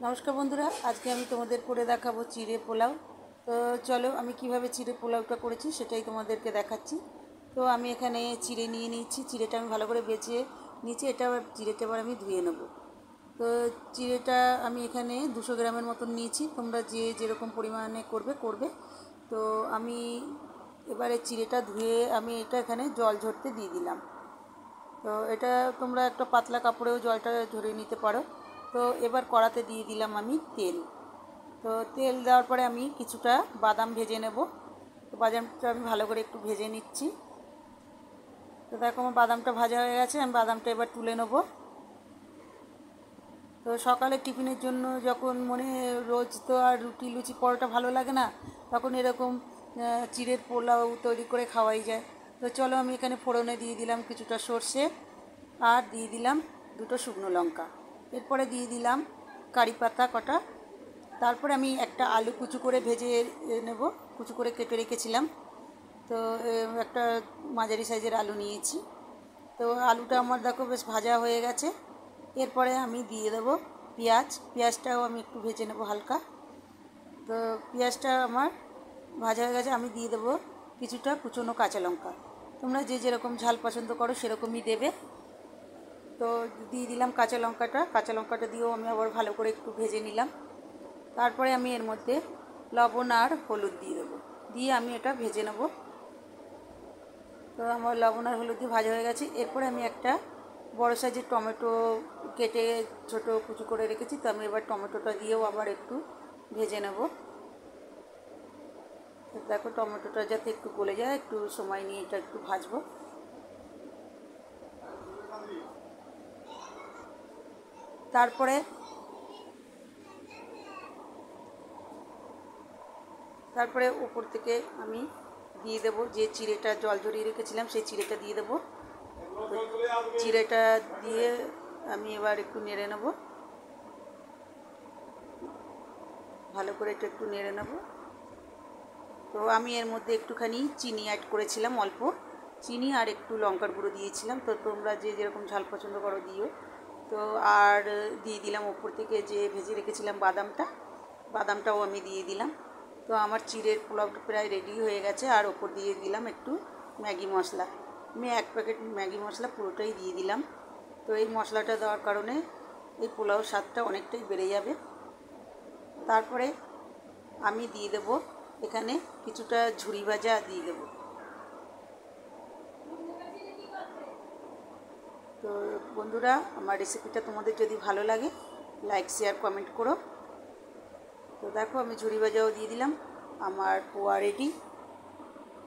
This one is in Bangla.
নমস্কার বন্ধুরা, আজকে আমি তোমাদের করে দেখাবো চিড়ে পোলাও। তো চলো আমি কিভাবে চিড়ে পোলাওটা করেছি সেটাই তোমাদেরকে দেখাচ্ছি। তো আমি এখানে চিড়ে নিয়ে নিয়েছি, চিড়েটা আমি ভালো করে বেছে নিয়েছি। চিড়েটা এবার আমি ধুয়ে নেব। তো চিড়েটা আমি এখানে 200 গ্রামের মতন নিয়েছি, তোমরা যে যেরকম পরিমাণে করবে। তো আমি এবারে চিড়েটা ধুয়ে আমি এটা এখানে জল ঝরতে দিয়ে দিলাম। তো এটা তোমরা একটা পাতলা কাপড়েও জলটা ঝরিয়ে নিতে পারো। তো এবার কড়াতে দিয়ে দিলাম আমি তেল। তো তেল দেওয়ার পরে আমি কিছুটা বাদাম ভেজে নেব। তো বাদামটা আমি ভালো করে একটু ভেজে নিচ্ছি। তো দেখো আমার বাদামটা ভাজা হয়ে গেছে, আমি বাদামটা এবার তুলে নেব। তো সকালে টিফিনের জন্য যখন রোজ তো আর রুটি লুচি পরোটা ভালো লাগে না, তখন এরকম চিড়ের পোলাও তৈরি করে খাওয়াই যায়। তো চলো আমি এখানে ফোড়নে দিয়ে দিলাম কিছুটা সর্ষে, আর দিয়ে দিলাম 2টো শুকনো লঙ্কা। এরপরে দিয়ে দিলাম কারি পাতা কটা। তারপরে আমি একটা আলু কুচু করে ভেজে নেব, কুচু করে কেটে রেখেছিলাম। তো একটা মাঝারি সাইজের আলু নিয়েছি। তো আলুটা আমার দেখো বেশ ভাজা হয়ে গেছে। এরপরে আমি দিয়ে দেবো পেঁয়াজটাও আমি একটু ভেজে নেব হালকা। তো পেঁয়াজটা আমার ভাজা হয়ে গেছে, আমি দিয়ে দেবো কিছুটা কুচনো কাঁচা লঙ্কা। তোমরা যে যেরকম ঝাল পছন্দ করো সেরকমই দেবে। তো দিয়ে দিলাম কাঁচা লঙ্কাটা দিয়েও আমি আবার ভালো করে একটু ভেজে নিলাম। তারপরে আমি এর মধ্যে লবণ আর হলুদ দিয়ে দেবো, দিয়ে আমি এটা ভেজে নেব। তো আমার লবণ আর হলুদ দিয়ে ভাজা হয়ে গেছে। এরপরে আমি একটা বড় সাইজের টমেটো কেটে ছোট কুচু করে রেখেছি। তো আমি এবার টমেটোটা দিয়েও আবার একটু ভেজে নেব। তো দেখো টমেটোটা যাতে একটু গলে যায়, একটু সময় নিয়ে এটা একটু ভাজবো। তারপরে উপর থেকে আমি দিয়ে দেবো যে চিড়েটা জল ঝরিয়ে রেখেছিলাম, সেই চিড়েটা দিয়ে দেবো। চিড়েটা দিয়ে আমি এবার একটু নেড়ে নেব, ভালো করে এটা একটু নেড়ে নেব। তো আমি এর মধ্যে একটুখানি চিনি অ্যাড করেছিলাম, অল্প চিনি আর একটু লঙ্কার গুঁড়ো দিয়েছিলাম। তো তোমরা যে যেরকম ঝাল পছন্দ করো দিও। তো আর দিয়ে দিলাম ওপর থেকে যে ভেজে রেখেছিলাম বাদামটাও আমি দিয়ে দিলাম। তো আমার চিড়ের পোলাওটা প্রায় রেডি হয়ে গেছে। আর ওপর দিয়ে দিলাম একটু ম্যাগি মশলা। আমি 1 প্যাকেট ম্যাগি মশলা পুরোটাই দিয়ে দিলাম। তো এই মশলাটা দেওয়ার কারণে এই পোলাও স্বাদটা অনেকটাই বেড়ে যাবে। তারপরে আমি দিয়ে দেবো এখানে কিছুটা ঝুরি ভাজা দিয়ে দেবো। তো বন্ধুরা, আমার রেসিপিটা তোমাদের যদি ভালো লাগে লাইক শেয়ার কমেন্ট করো। তো দেখো আমি ঝুরি ভাজাও দিয়ে দিলাম, আমার পোয়া রেডি।